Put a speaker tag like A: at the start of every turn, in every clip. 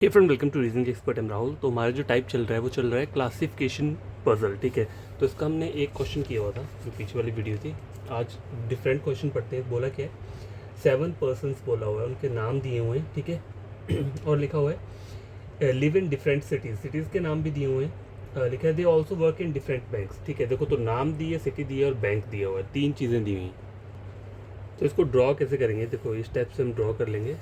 A: Hey friend, welcome to reasoning expert am Rahul. तो हमारा जो टाइप चल रहा है वो चल रहा है क्लासिफिकेशन पजल। ठीक है, तो इसका हमने एक क्वेश्चन किया हुआ था जो पीछे वाली वीडियो थी। आज डिफरेंट क्वेश्चन पढ़ते हैं। बोला क्या है, 7 पर्सनस बोला हुआ है, उनके नाम दिए हुए हैं। ठीक है और लिखा हुआ है live in different cities, cities के नाम भी दिए हुए हैं। लिखा है they also work in different banks. ठीक है, देखो तो नाम दिए, सिटी दिए और बैंक दिया हुआ है, 3 चीज़ें दी हुई हैं। तो इसको ड्रॉ कैसे करेंगे, देखो इस टाइप से हम ड्रॉ कर लेंगे।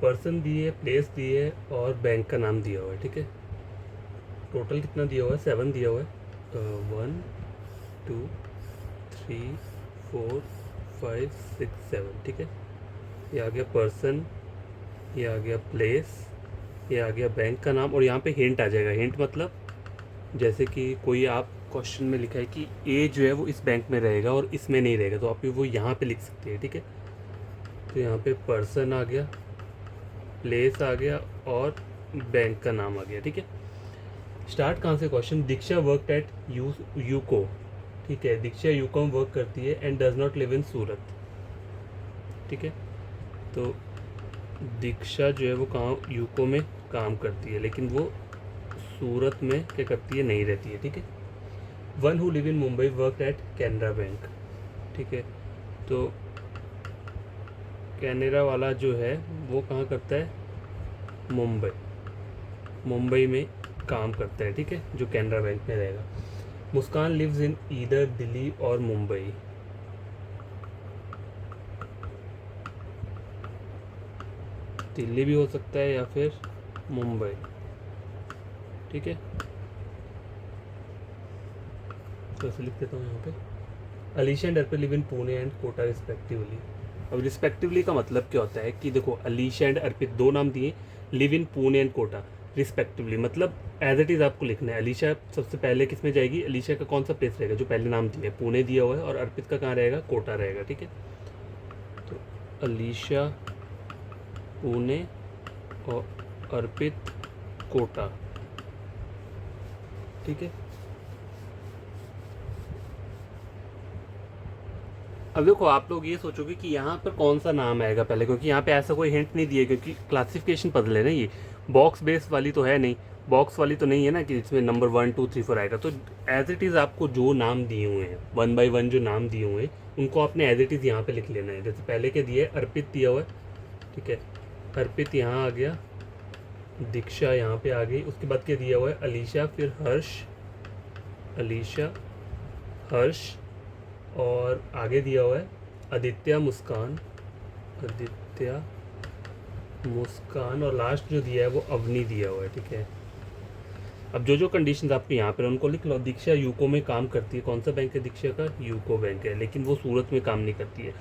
A: पर्सन दिए, प्लेस दिए और बैंक का नाम दिया हुआ है। ठीक है, टोटल कितना दिया हुआ है, 7 दिया हुआ है। 1 2 3 4 5 6 7। ठीक है, ये आ गया पर्सन, ये आ गया प्लेस, ये आ गया बैंक का नाम और यहाँ पे हिंट आ जाएगा। हिंट मतलब जैसे कि कोई आप क्वेश्चन में लिखा है कि ए जो है वो इस बैंक में रहेगा और इसमें नहीं रहेगा, तो आप वो यहाँ पे लिख सकते हैं। ठीक है, तो यहाँ पे पर्सन आ गया, प्लेस आ गया और बैंक का नाम आ गया। ठीक है, स्टार्ट कहाँ से question, Diksha work at UCO. ठीक है, दीक्षा यूको में वर्क करती है and does not live in Surat. ठीक है, तो दीक्षा जो है वो कहाँ, यूको में काम करती है लेकिन वो सूरत में क्या करती है, नहीं रहती है। ठीक है, one who live in Mumbai work at Canara bank. ठीक है, तो कैनरा वाला जो है वो कहाँ करता है, मुंबई, मुंबई में काम करता है। ठीक है, जो कैनरा बैंक में रहेगा। मुस्कान लिव्स इन ईदर दिल्ली और मुंबई। दिल्ली भी हो सकता है या फिर मुंबई। ठीक है, तो ऐसे लिख देता हूँ यहाँ पे, Alisha and Arpit live in Pune and Kota respectively. अब रिस्पेक्टिवली का मतलब क्या होता है कि देखो, अलीशा एंड अर्पित दो नाम दिए, live in Pune and Kota respectively, मतलब एज इट इज़ आपको लिखना है। अलीशा सबसे पहले किस में जाएगी, अलीशा का कौन सा प्लेस रहेगा, जो पहले नाम दिया है पुणे दिया हुआ है, और अर्पित का कहाँ रहेगा, कोटा रहेगा। ठीक है, तो अलीशा पुणे और अर्पित कोटा। ठीक है, अब देखो आप लोग ये सोचोगे कि यहाँ पर कौन सा नाम आएगा पहले, क्योंकि यहाँ पे ऐसा कोई हिंट नहीं दिया, क्योंकि क्लासिफिकेशन पजल है ना, ये बॉक्स बेस वाली तो है नहीं, बॉक्स वाली तो नहीं है ना कि इसमें नंबर 1 2 3 4 आएगा। तो एज इट इज़ आपको जो नाम दिए हुए हैं 1 बाई 1 जो नाम दिए हुए हैं उनको आपने एज इट इज़ यहाँ पे लिख लेना है। जैसे पहले क्या दिया है, अर्पित दिया हुआ है। ठीक है, अर्पित यहाँ आ गया, दीक्षा यहाँ पे आ गई, उसके बाद क्या दिया हुआ है, अलीशा, फिर हर्ष, अलीशा, हर्ष, और आगे दिया हुआ है आदित्य, मुस्कान, आदित्य, मुस्कान, और लास्ट जो दिया है वो अवनी दिया हुआ है। ठीक है, अब जो जो कंडीशंस आपके यहाँ पर उनको लिख लो। दीक्षा यूको में काम करती है, कौन सा बैंक है दीक्षा का, यूको बैंक है, लेकिन वो सूरत में काम नहीं करती है।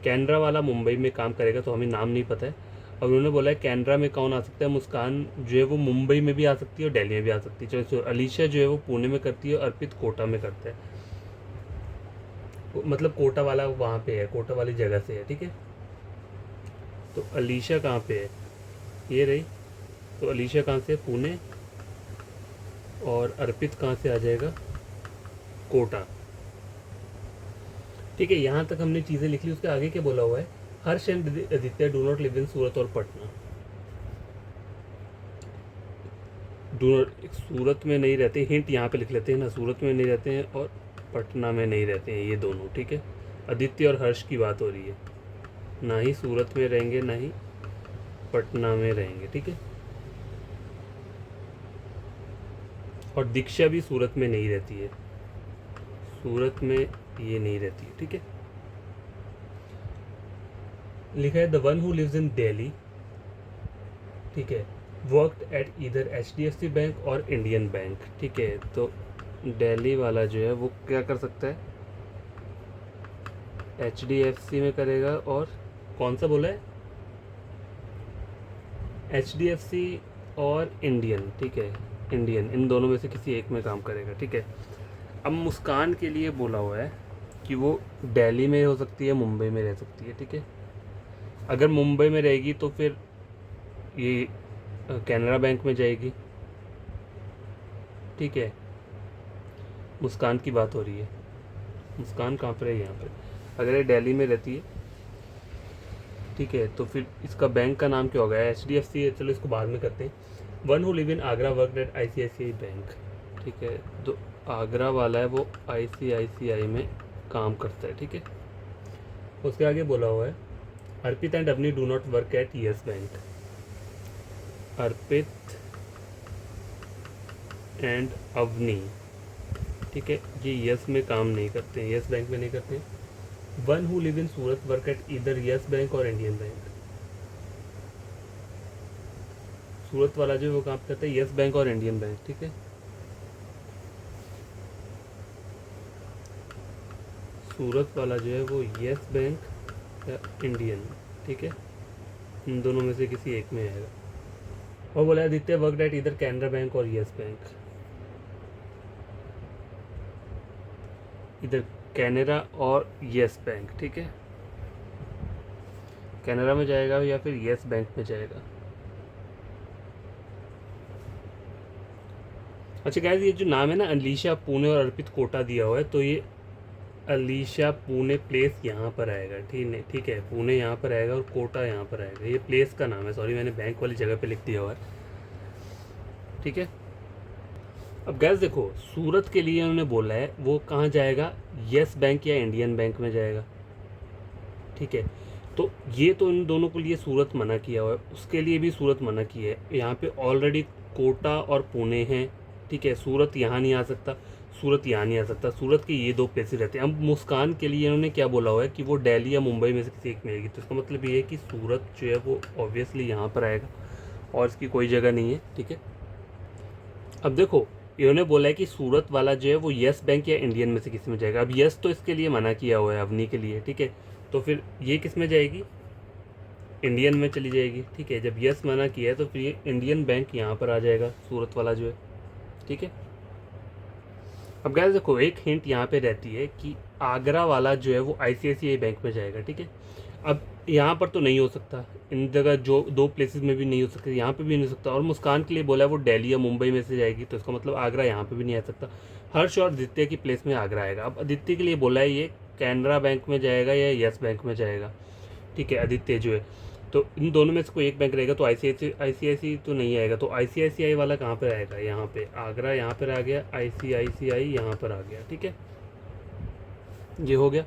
A: कैनरा वाला मुंबई में काम करेगा, तो हमें नाम नहीं पता है। और उन्होंने बोला है कैनरा में कौन आ सकता है, मुस्कान जो है वो मुंबई में भी आ सकती है और दिल्ली में भी आ सकती है। चलो, अलीशा जो है वो पुणे में करती है, अर्पित कोटा में करता है, मतलब कोटा वाला वहाँ पे है, कोटा वाली जगह से है। ठीक है, तो अलीशा कहाँ पे है, ये रही, तो अलीशा कहाँ से, पुणे, और अर्पित कहाँ से आ जाएगा, कोटा। ठीक है, यहाँ तक हमने चीज़ें लिख ली। उसके आगे क्या बोला हुआ है, Harsh and Aditya do not live in Surat और पटना। डू नॉट, सूरत में नहीं रहते, हिंट यहाँ पे लिख लेते हैं ना, सूरत में नहीं रहते हैं और पटना में नहीं रहते हैं ये दोनों। ठीक है, आदित्य और हर्ष की बात हो रही है, ना ही सूरत में रहेंगे ना ही पटना में रहेंगे। ठीक है, और दीक्षा भी सूरत में नहीं रहती है, सूरत में ये नहीं रहती है। ठीक है, लिखा है the one who lives in Delhi. ठीक है, वर्कड एट इधर HDFC बैंक और इंडियन बैंक। ठीक है, तो दिल्ली वाला जो है वो क्या कर सकता है, HDFC में करेगा, और कौन सा बोला है, HDFC और इंडियन। ठीक है, इंडियन, इन दोनों में से किसी एक में काम करेगा। ठीक है, अब मुस्कान के लिए बोला हुआ है कि वो दिल्ली में हो सकती है, मुंबई में रह सकती है। ठीक है, अगर मुंबई में रहेगी तो फिर ये कैनरा बैंक में जाएगी। ठीक है, मुस्कान की बात हो रही है, मुस्कान कहाँ पर है, यहाँ पर। अगर ये दिल्ली में रहती है ठीक है, तो फिर इसका बैंक का नाम क्या होगा, HDFC है, चलो इसको बाद में करते हैं। One who live in Agra work at ICICI bank, ठीक है, तो आगरा वाला है वो ICICI में काम करता है, ठीक है। उसके आगे बोला हुआ है Arpit and Avni do not work at Yes Bank. Arpit and Avni, ठीक है, ये यस में काम नहीं करते हैं, यस बैंक में नहीं करते हैं। One who live in Surat work at इधर यस बैंक और इंडियन बैंक। सूरत वाला जो है वो काम करता है यस बैंक और इंडियन बैंक, ठीक है। सूरत वाला जो है वो यस बैंक या इंडियन, ठीक है, इन दोनों में से किसी एक में आएगा। और बोला आदित्य वर्क एट इधर कैनरा बैंक और यस बैंक, इधर कैनरा और यस बैंक, ठीक है, कैनरा में जाएगा या फिर यस बैंक में जाएगा। अच्छा गाइस, ये जो नाम है ना अलीशा पुणे और अर्पित कोटा दिया हुआ है, तो ये अलीशा पुणे प्लेस यहाँ पर आएगा, ठीक है, पुणे यहाँ पर आएगा और कोटा यहाँ पर आएगा, ये प्लेस का नाम है, सॉरी मैंने बैंक वाली जगह पे लिख दिया हुआ है, ठीक है। अब गैस देखो, सूरत के लिए उन्होंने बोला है वो कहाँ जाएगा, यस बैंक या इंडियन बैंक में जाएगा, ठीक है। तो ये तो इन दोनों के लिए सूरत मना किया हुआ है, उसके लिए भी सूरत मना की है। यहाँ पे ऑलरेडी कोटा और पुणे हैं, ठीक है, सूरत यहाँ नहीं आ सकता, सूरत यहाँ नहीं आ सकता, सूरत के ये दो प्लेसेस रहते हैं। अब मुस्कान के लिए इन्होंने क्या बोला हुआ है कि वो दिल्ली या मुंबई में से किसी एक में आएगी, तो इसका मतलब ये है कि सूरत जो है वो ऑब्वियसली यहाँ पर आएगा और इसकी कोई जगह नहीं है, ठीक है। अब देखो, इन्होंने बोला है कि सूरत वाला जो है वो यस बैंक या इंडियन में से किसी में जाएगा। अब यस तो इसके लिए मना किया हुआ है अवनी के लिए, ठीक है, तो फिर ये किस में जाएगी, इंडियन में चली जाएगी, ठीक है। जब यस मना किया है तो फिर ये इंडियन बैंक यहाँ पर आ जाएगा, सूरत वाला जो है, ठीक है। अब गाइस देखो, एक हिंट यहाँ पे रहती है कि आगरा वाला जो है वो ICICI बैंक में जाएगा, ठीक है। अब यहाँ पर तो नहीं हो सकता, इन जगह जो दो प्लेसेस में भी नहीं हो सकता, यहाँ पे भी नहीं हो सकता। और मुस्कान के लिए बोला है वो दिल्ली या मुंबई में से जाएगी, तो इसका मतलब आगरा यहाँ पे भी नहीं आ सकता। हर्ष और आदित्य की प्लेस में आगरा आएगा। अब आदित्य के लिए बोला है ये कैनरा बैंक में जाएगा या यस बैंक में जाएगा, ठीक है, आदित्य जो है, तो इन दोनों में से कोई एक बैंक रहेगा। तो ICICI तो नहीं आएगा, तो ICICI वाला कहाँ पर आएगा, यहाँ पे आगरा यहाँ पर आ गया, ICICI यहाँ पर आ गया, ठीक है, ये हो गया।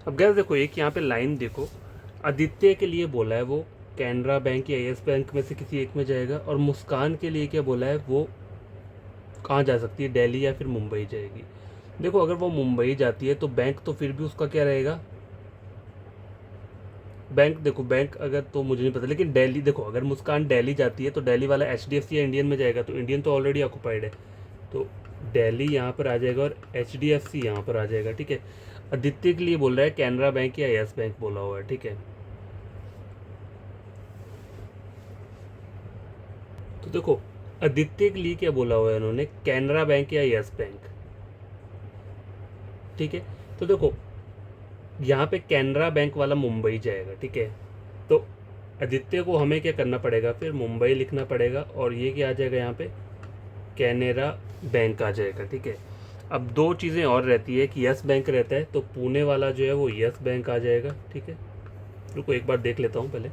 A: अब गैस देखो, एक यहाँ पे लाइन देखो, आदित्य के लिए बोला है वो कैनरा बैंक या यस बैंक में से किसी एक में जाएगा, और मुस्कान के लिए क्या बोला है वो कहाँ जा सकती है, दिल्ली या फिर मुंबई जाएगी। देखो, अगर वो मुंबई जाती है तो बैंक तो फिर भी उसका क्या रहेगा, बैंक देखो, बैंक अगर तो मुझे नहीं पता, लेकिन दिल्ली देखो, अगर मुस्कान दिल्ली जाती है तो दिल्ली वाला HDFC या इंडियन में जाएगा, तो इंडियन तो ऑलरेडी ऑक्यूपाइड है, तो दिल्ली यहाँ पर आ जाएगा और HDFC यहाँ पर आ जाएगा, ठीक है। आदित्य के लिए बोल रहा है कैनरा बैंक या यस बैंक बोला हुआ है, ठीक है। तो देखो, आदित्य के लिए क्या बोला हुआ है इन्होंने, कैनरा बैंक या यस बैंक, ठीक है। तो देखो, यहाँ पे कैनरा बैंक वाला मुंबई जाएगा, ठीक है, तो आदित्य को हमें क्या करना पड़ेगा, फिर मुंबई लिखना पड़ेगा, और ये क्या आ जाएगा यहाँ पे, कैनरा बैंक आ जाएगा, ठीक है। अब दो चीज़ें और रहती है कि यस बैंक रहता है, तो पुणे वाला जो है वो यस बैंक आ जाएगा, ठीक है। रुको एक बार देख लेता हूँ पहले।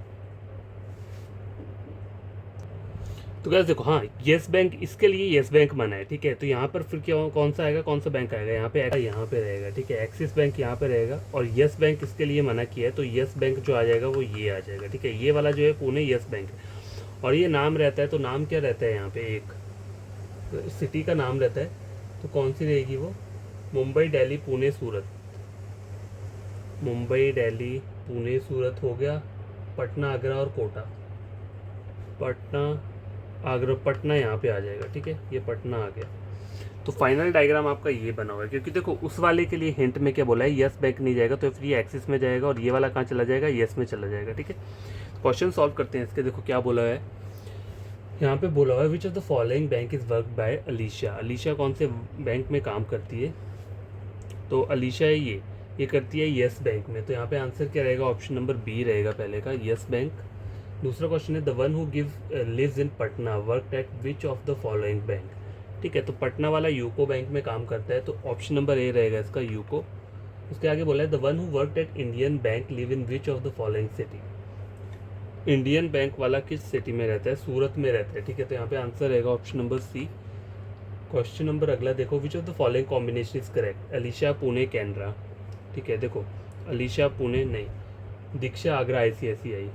A: तो गैस देखो, हाँ, यस बैंक, इसके लिए यस बैंक माना है, ठीक है। तो यहाँ पर फिर क्या, कौन सा आएगा, कौन सा बैंक आएगा, यहाँ पे आएगा, यहाँ पे रहेगा, ठीक है, एक्सिस बैंक यहाँ पे रहेगा, और यस बैंक इसके लिए मना किया है, तो यस बैंक जो आ जाएगा वो ये आ जाएगा, ठीक है। ये वाला जो है पुणे यस बैंक है, और ये नाम रहता है, तो नाम क्या रहता है यहाँ पे, एक सिटी का नाम रहता है, तो कौन सी रहेगी वो, मुंबई दिल्ली पुणे सूरत, मुंबई दिल्ली पुणे सूरत हो गया, पटना आगरा और कोटा, पटना आगरा, पटना यहाँ पे आ जाएगा, ठीक है, ये पटना आ गया। तो फाइनल डायग्राम आपका ये बना हुआ है, क्योंकि देखो उस वाले के लिए हिंट में क्या बोला है, यस बैंक नहीं जाएगा, तो फिर ये एक्सिस में जाएगा, और ये वाला कहाँ चला जाएगा, यस में चला जाएगा, ठीक है। क्वेश्चन सॉल्व करते हैं इसके। देखो क्या बोला है यहाँ पे, बोला हुआ है विच of the following bank is work by Alisha. Alisha कौन से बैंक में काम करती है, तो अलीशा है ये करती है यस बैंक में, तो यहाँ पे आंसर क्या रहेगा, ऑप्शन नंबर बी रहेगा पहले का, यस बैंक। दूसरा क्वेश्चन है the one who lives in Patna work at which of the following bank, ठीक है, तो पटना वाला यूको बैंक में काम करता है, तो ऑप्शन नंबर ए रहेगा इसका यूको। उसके आगे बोला है the one who worked at Indian bank live in which of the following city. Indian bank वाला किस सिटी में रहता है? सूरत में रहता है, ठीक है। तो यहाँ पे आंसर रहेगा option number C. Question number अगला देखो, which of the following combination is correct? Alisha Pune Canara, ठीक है। देखो अलीशा पुणे नहीं, दीक्षा आगरा ICICI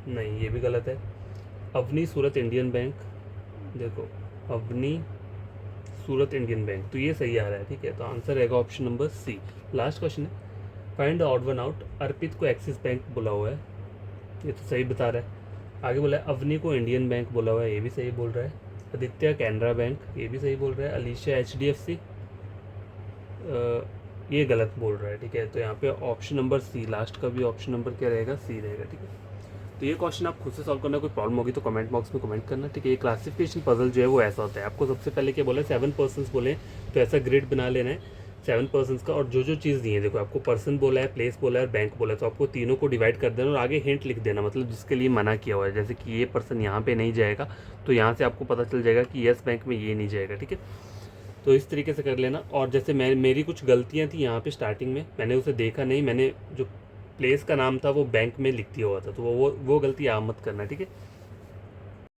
A: नहीं, ये भी गलत है। अवनी सूरत इंडियन बैंक, देखो अवनी सूरत इंडियन बैंक, तो ये सही आ रहा है, ठीक है। तो आंसर रहेगा option number C. Last question है, find the odd one out. Arpit को एक्सिस बैंक बोला हुआ है, ये तो सही बता रहा है। आगे बोला है अवनी को इंडियन बैंक बोला हुआ है, ये भी सही बोल रहा है। आदित्य कैनरा बैंक, ये भी सही बोल रहा है। अलीशा HDFC, ये गलत बोल रहा है, ठीक है। तो यहाँ पे ऑप्शन नंबर सी, लास्ट का भी ऑप्शन नंबर क्या रहेगा? सी रहेगा, ठीक है। तो ये क्वेश्चन आप खुद से सॉल्व करना, कोई प्रॉब्लम होगी तो कमेंट बॉक्स में कमेंट करना, ठीक है। ये क्लासिफिकेशन पजल जो है वो ऐसा होता है, आपको सबसे पहले क्या बोला है 7 पर्सन्स बोले, तो ऐसा ग्रिड बना लेना है 7 पर्सन्स का, और जो जो चीज़ दी है, देखो आपको पर्सन बोला है, प्लेस बोला है और बैंक बोला है, तो आपको तीनों को डिवाइड कर देना और आगे हिंट लिख देना, मतलब जिसके लिए मना किया हुआ है, जैसे कि ये पर्सन यहाँ पे नहीं जाएगा, तो यहाँ से आपको पता चल जाएगा कि येस बैंक में ये नहीं जाएगा, ठीक है। तो इस तरीके से कर लेना। और जैसे मेरी कुछ गलतियाँ थी यहाँ पे स्टार्टिंग में, मैंने उसे देखा नहीं, मैंने जो प्लेस का नाम था वो बैंक में लिख दिया हुआ था, तो वो गलती आप मत करना, ठीक है।